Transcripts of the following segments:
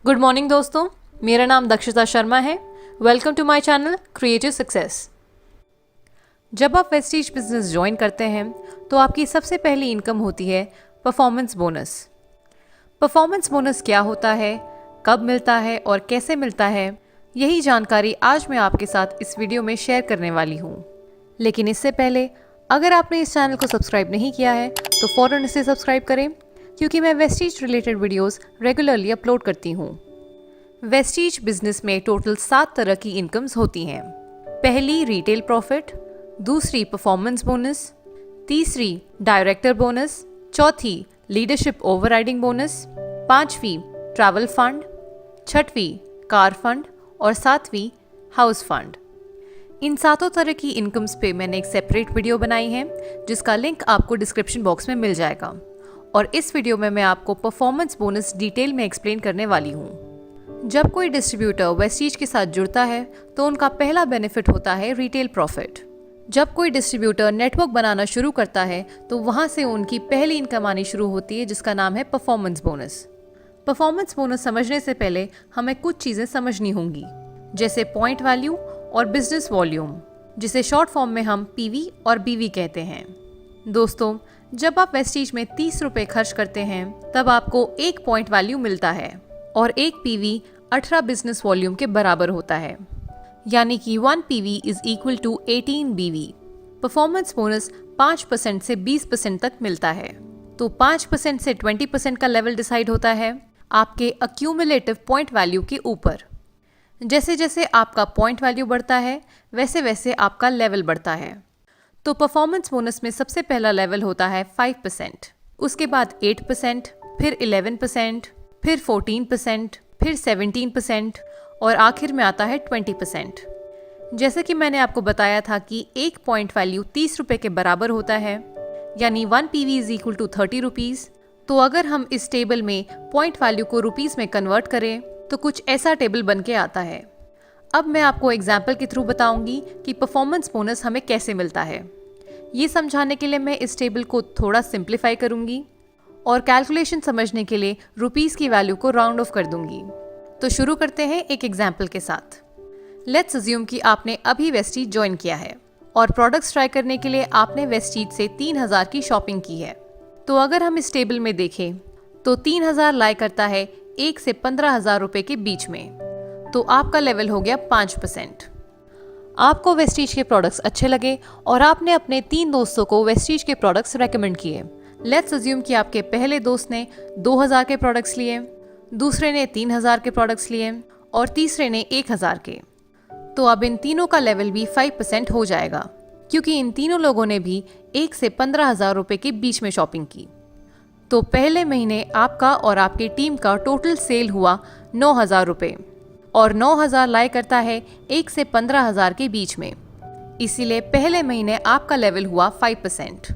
Good morning दोस्तों, मेरा नाम दक्षिता शर्मा है। Welcome to my channel creative success. जब आप वेस्टीज बिजनेस ज्वाइन करते हैं तो आपकी सबसे पहली इनकम होती है परफॉर्मेंस बोनस। परफॉर्मेंस बोनस क्या होता है, कब मिलता है और कैसे मिलता है, यही जानकारी आज मैं आपके साथ इस वीडियो में शेयर करने वाली हूँ। लेकिन इससे पहले अगर आपने इस चैनल को सब्सक्राइब नहीं किया है तो फ़ौरन इसे सब्सक्राइब करें, क्योंकि मैं Vestige related videos regularly upload करती हूँ। वेस्टीज बिजनेस में टोटल 7 तरह की इनकम्स होती हैं। पहली रिटेल प्रॉफिट, दूसरी परफॉर्मेंस बोनस, तीसरी डायरेक्टर बोनस, चौथी लीडरशिप ओवरराइडिंग बोनस, पांचवी ट्रैवल फंड, छठवीं कार फंड और सातवीं हाउस फंड। इन 7 तरह की इनकम्स पे मैंने एक सेपरेट वीडियो बनाई है जिसका लिंक आपको डिस्क्रिप्शन बॉक्स में मिल जाएगा, और इस वीडियो में मैं आपको परफॉर्मेंस बोनस डिटेल में एक्सप्लेन करने वाली हूँ। जब कोई डिस्ट्रीब्यूटर वेस्टीज के साथ जुड़ता है तो उनका पहला बेनिफिट होता है रिटेल प्रॉफिट। जब कोई डिस्ट्रीब्यूटर नेटवर्क बनाना शुरू करता है तो वहाँ से उनकी पहली इनकम आनी शुरू होती है जिसका नाम है परफॉर्मेंस बोनस। परफॉर्मेंस बोनस समझने से पहले हमें कुछ चीज़ें समझनी होंगी, जैसे पॉइंट वैल्यू और बिजनेस वॉल्यूम, जिसे शॉर्ट फॉर्म में हम पीवी और बीवी कहते हैं। दोस्तों, जब आप वेस्टीज में 30 रुपये खर्च करते हैं तब आपको 1 पॉइंट वैल्यू मिलता है और 1 पीवी 18 बिजनेस वॉल्यूम के बराबर होता है, यानी कि 1 पीवी इज इक्वल टू 18 बीवी। परफॉर्मेंस बोनस 5% से 20% तक मिलता है। तो 5% से 20% का लेवल डिसाइड होता है आपके अक्यूमुलेटिव पॉइंट वैल्यू के ऊपर। जैसे जैसे आपका पॉइंट वैल्यू बढ़ता है वैसे वैसे आपका लेवल बढ़ता है। तो परफॉर्मेंस बोनस में सबसे पहला लेवल होता है 5%, उसके बाद 8%, फिर 11%, फिर 14%, फिर 17% और आखिर में आता है 20%। जैसे कि मैंने आपको बताया था कि 1 पॉइंट वैल्यू 30 रुपये के बराबर होता है, यानी 1 PV is equal to 30 rupees. तो अगर हम इस टेबल में पॉइंट वैल्यू को रुपीज़ में कन्वर्ट करें तो कुछ ऐसा टेबल बन के आता है। अब मैं आपको एग्जाम्पल के थ्रू बताऊंगी कि परफॉर्मेंस बोनस हमें कैसे मिलता है। ये समझाने के लिए मैं इस टेबल को थोड़ा सिंप्लीफाई करूंगी और कैलकुलेशन समझने के लिए रुपीज़ की वैल्यू को राउंड ऑफ कर दूंगी। तो शुरू करते हैं एक एग्जाम्पल के साथ। लेट्स अज्यूम कि आपने अभी वेस्टीज ज्वाइन किया है और प्रोडक्ट्स ट्राई करने के लिए आपने वेस्टीज से 3000 की शॉपिंग की है। तो अगर हम इस टेबल में देखें तो 3000 लाई करता है 1 से 15,000 रुपये के बीच में। तो आपका लेवल हो गया 5%। आपको वेस्टीज के प्रोडक्ट्स अच्छे लगे और आपने अपने 3 दोस्तों को वेस्टीज के प्रोडक्ट्स रेकमेंड किए। लेट्स अज्यूम कि आपके पहले दोस्त ने 2000 के प्रोडक्ट्स लिए, दूसरे ने 3000 के प्रोडक्ट्स लिए और तीसरे ने 1000 के। तो अब इन तीनों का लेवल भी 5% हो जाएगा, क्योंकि इन तीनों लोगों ने भी 1 से 15,000 रुपये के बीच में शॉपिंग की। तो पहले महीने आपका और आपकी टीम का टोटल सेल हुआ 9,000 रुपये, और 9,000 लाई करता है 1 से 15,000 के बीच में। इसीलिए पहले महीने आपका लेवल हुआ 5%।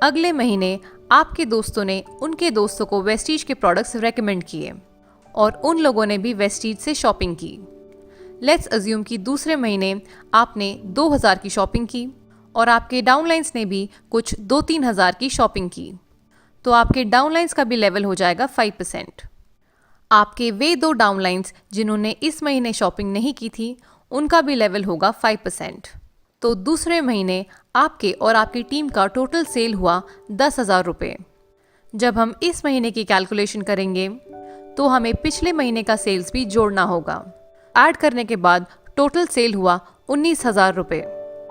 अगले महीने आपके दोस्तों ने उनके दोस्तों को वेस्टीज के प्रोडक्ट्स रेकमेंड किए और उन लोगों ने भी वेस्टीज से शॉपिंग की। लेट्स अज्यूम कि दूसरे महीने आपने 2,000 की शॉपिंग की और आपके डाउनलाइंस ने भी कुछ 2-3 हज़ार की शॉपिंग की। तो आपके डाउनलाइंस का भी लेवल हो जाएगा 5%। आपके वे 2 डाउनलाइंस जिन्होंने इस महीने शॉपिंग नहीं की थी उनका भी लेवल होगा 5%। तो दूसरे महीने आपके और आपकी टीम का टोटल सेल हुआ 10,000 रुपये। जब हम इस महीने की कैलकुलेशन करेंगे तो हमें पिछले महीने का सेल्स भी जोड़ना होगा। ऐड करने के बाद टोटल सेल हुआ 19,000 रुपये,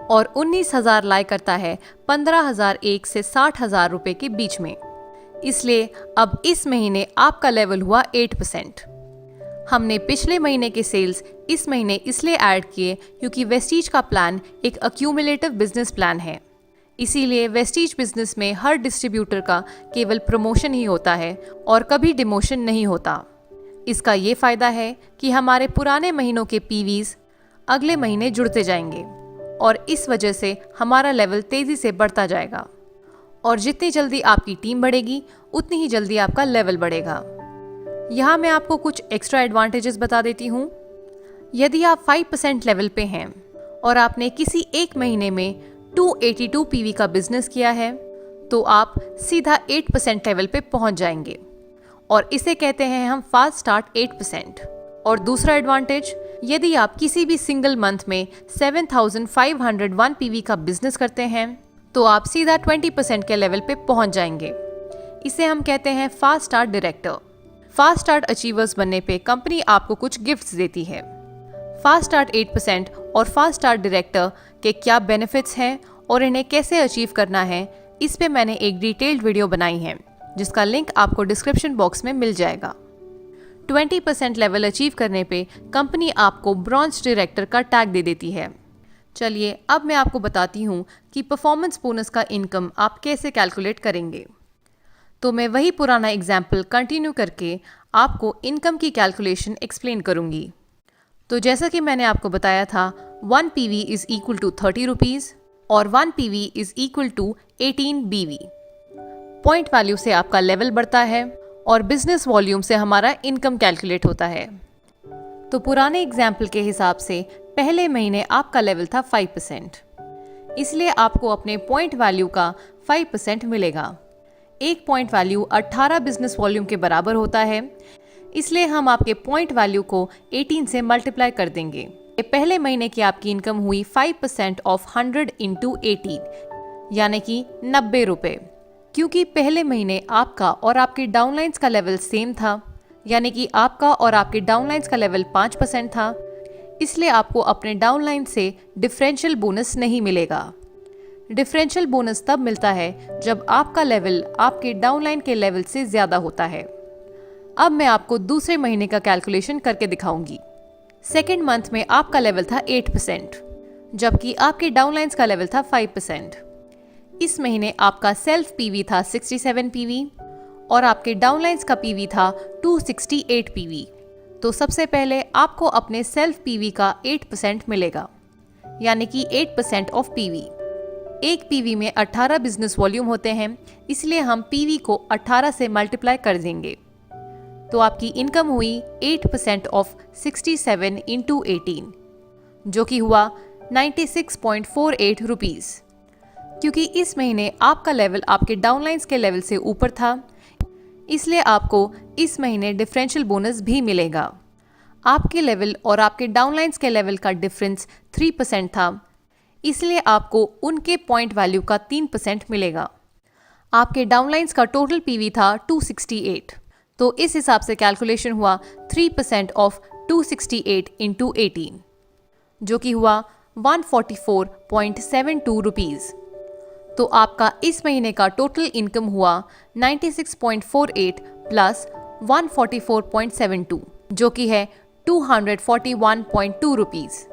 और 19,000 लाई करता है 15,001 से 60,000 रुपये के बीच में। इसलिए अब इस महीने आपका लेवल हुआ 8%। हमने पिछले महीने के सेल्स इस महीने इसलिए ऐड किए क्योंकि वेस्टीज का प्लान एक अक्यूमुलेटिव बिजनेस प्लान है। इसीलिए वेस्टीज बिजनेस में हर डिस्ट्रीब्यूटर का केवल प्रमोशन ही होता है और कभी डिमोशन नहीं होता। इसका ये फ़ायदा है कि हमारे पुराने महीनों के पीवीज अगले महीने जुड़ते जाएंगे और इस वजह से हमारा लेवल तेज़ी से बढ़ता जाएगा, और जितनी जल्दी आपकी टीम बढ़ेगी उतनी ही जल्दी आपका लेवल बढ़ेगा। यहाँ मैं आपको कुछ एक्स्ट्रा एडवांटेजेस बता देती हूँ। यदि आप 5% लेवल पे हैं और आपने किसी एक महीने में 282 पीवी का बिजनेस किया है तो आप सीधा 8% लेवल पे पहुँच जाएंगे, और इसे कहते हैं हम फास्ट स्टार्ट 8%। और दूसरा एडवांटेज, यदि आप किसी भी सिंगल मंथ में 7,501 पीवी का बिजनेस करते हैं तो आप सीधा 20% के लेवल पे पहुंच जाएंगे। इसे हम कहते हैं fast start director. Fast start achievers बनने पे कंपनी आपको कुछ गिफ्ट्स देती है। फास्ट स्टार्ट 8% और फास्ट स्टार्ट डायरेक्टर के क्या बेनिफिट्स हैं और इन्हें कैसे अचीव करना है, इस पे मैंने एक डिटेल्ड वीडियो बनाई है जिसका लिंक आपको डिस्क्रिप्शन बॉक्स में मिल जाएगा। 20% लेवल अचीव करने पे कंपनी आपको ब्रॉन्ज डायरेक्टर का टैग दे देती है। चलिए अब मैं आपको बताती हूँ कि परफॉर्मेंस बोनस का इनकम आप कैसे कैलकुलेट करेंगे। तो मैं वही पुराना एग्जाम्पल कंटिन्यू करके आपको इनकम की कैलकुलेशन एक्सप्लेन करूँगी। तो जैसा कि मैंने आपको बताया था, 1 PV is equal to 30 rupees और 1 PV is equal to 18 BV। Point value से आपका लेवल बढ़ता है और बिजनेस वॉल्यूम से हमारा इनकम कैलकुलेट होता है। तो पुराने एग्जाम्पल के हिसाब से पहले महीने आपका लेवल था 5%, इसलिए आपको अपने पॉइंट वैल्यू का 5% मिलेगा। एक पॉइंट वैल्यू 18 बिजनेस वॉल्यूम के बराबर होता है, इसलिए हम आपके पॉइंट वैल्यू को 18 से मल्टीप्लाई कर देंगे। पहले महीने की आपकी इनकम हुई 5% ऑफ 100 इंटू 18 यानी कि 90 रुपये। क्योंकि पहले महीने आपका और आपके डाउनलाइंस का लेवल सेम था, यानी कि आपका और आपके डाउनलाइंस का लेवल 5% था, इसलिए आपको अपने डाउनलाइन से डिफरेंशियल बोनस नहीं मिलेगा। डिफरेंशियल बोनस तब मिलता है जब आपका लेवल आपके डाउनलाइन के लेवल से ज़्यादा होता है। अब मैं आपको दूसरे महीने का कैलकुलेशन करके दिखाऊंगी। सेकेंड मंथ में आपका लेवल था 8%, जबकि आपके डाउनलाइंस का लेवल था 5%। इस महीने आपका सेल्फ पीवी था 67 पीवी और आपके डाउनलाइंस का पीवी था 268 पीवी। तो सबसे पहले आपको अपने सेल्फ पीवी का 8% मिलेगा, यानी कि 8% ऑफ पीवी। एक पीवी में 18 बिजनेस वॉल्यूम होते हैं, इसलिए हम पीवी को 18 से मल्टीप्लाई कर देंगे। तो आपकी इनकम हुई 8% ऑफ 67 इंटू 18, जो कि हुआ 96.48 रुपीज़। क्योंकि इस महीने आपका लेवल आपके डाउनलाइंस के लेवल से ऊपर था, इसलिए आपको इस महीने डिफरेंशियल बोनस भी मिलेगा। आपके लेवल और आपके डाउनलाइंस के लेवल का डिफरेंस 3% था, इसलिए आपको उनके पॉइंट वैल्यू का 3% मिलेगा। आपके डाउनलाइंस का टोटल पीवी था 268, तो इस हिसाब से कैलकुलेशन हुआ 3% ऑफ 268 इंटू 18, जो कि हुआ 144.72 रुपीज़। तो आपका इस महीने का टोटल इनकम हुआ 96.48 प्लस 144.72, जो कि है 241.2 रुपीज़।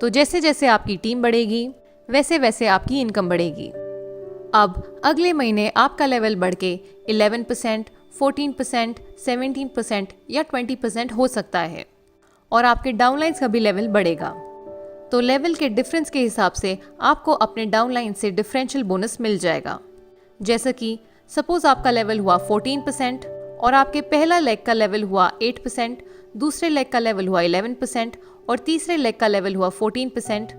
तो जैसे जैसे आपकी टीम बढ़ेगी वैसे वैसे आपकी इनकम बढ़ेगी। अब अगले महीने आपका लेवल बढ़ के 11%, 14%, 17% या 20% हो सकता है और आपके डाउनलाइंस का भी लेवल बढ़ेगा। तो लेवल के डिफरेंस के हिसाब से आपको अपने डाउनलाइन से डिफरेंशियल बोनस मिल जाएगा। जैसे कि सपोज आपका लेवल हुआ 14% और आपके पहला लेग का लेवल हुआ 8%, दूसरे लेग का लेवल हुआ 11% और तीसरे लेग का लेवल हुआ 14%।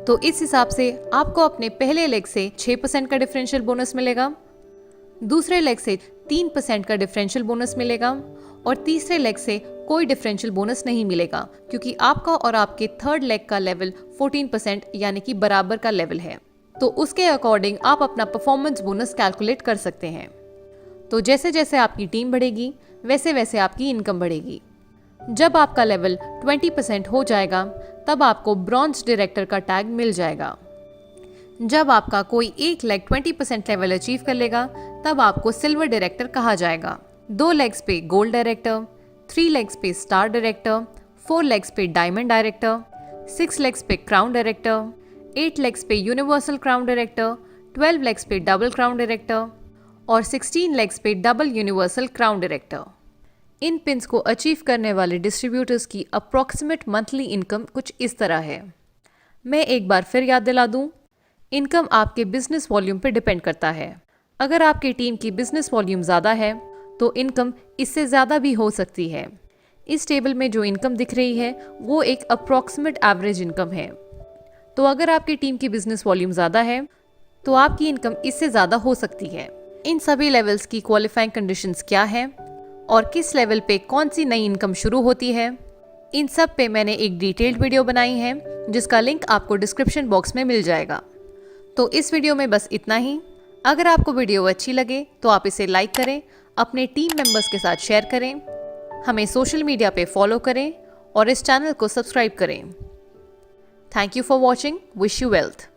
तो इस हिसाब से आपको अपने पहले लेग से 6% का डिफरेंशियल बोनस मिलेगा, दूसरे लेग से 3% का डिफरेंशियल बोनस मिलेगा और तीसरे लेग से कोई डिफरेंशियल बोनस नहीं मिलेगा, क्योंकि आपका और आपके थर्ड लेग का लेवल 14% यानी कि बराबर का लेवल है। तो उसके अकॉर्डिंग आप अपना परफॉर्मेंस बोनस कैलकुलेट कर सकते हैं। तो जैसे जैसे आपकी टीम बढ़ेगी वैसे वैसे आपकी इनकम बढ़ेगी। जब आपका लेवल 20% हो जाएगा तब आपको ब्रॉन्ज डायरेक्टर का टैग मिल जाएगा। जब आपका कोई एक लेग 20% लेवल अचीव कर लेगा तब आपको सिल्वर डायरेक्टर कहा जाएगा। 2 लेग्स पे गोल्ड डायरेक्टर, 3 लेग्स पे स्टार डायरेक्टर, 4 लेग्स पे डायमंड डायरेक्टर, 6 लेग्स पे क्राउन डायरेक्टर, 8 लेग्स पे यूनिवर्सल क्राउन डायरेक्टर, 12 लेग्स पे डबल क्राउन डायरेक्टर और 16 लेग्स पे डबल यूनिवर्सल क्राउन डायरेक्टर। इन पिन्स को अचीव करने वाले डिस्ट्रीब्यूटर्स की अप्रॉक्सीमेट मंथली इनकम कुछ इस तरह है। मैं एक बार फिर याद दिला दूं, इनकम आपके बिजनेस वॉल्यूम पर डिपेंड करता है। अगर आपकी टीम की बिजनेस वॉल्यूम ज़्यादा है तो इनकम इससे ज़्यादा भी हो सकती है। इस टेबल में जो इनकम दिख रही है वो एक अप्रॉक्सीमेट एवरेज इनकम है। तो अगर आपकी टीम की बिजनेस वॉल्यूम ज़्यादा है तो आपकी इनकम इससे ज़्यादा हो सकती है। इन सभी लेवल्स की क्वालिफाइंग कंडीशंस क्या हैं और किस लेवल पे कौन सी नई इनकम शुरू होती है, इन सब पे मैंने एक डिटेल्ड वीडियो बनाई है जिसका लिंक आपको डिस्क्रिप्शन बॉक्स में मिल जाएगा। तो इस वीडियो में बस इतना ही। अगर आपको वीडियो अच्छी लगे तो आप इसे लाइक करें, अपने टीम मेंबर्स के साथ शेयर करें, हमें सोशल मीडिया पे फॉलो करें और इस चैनल को सब्सक्राइब करें। Thank you for watching. Wish you wealth.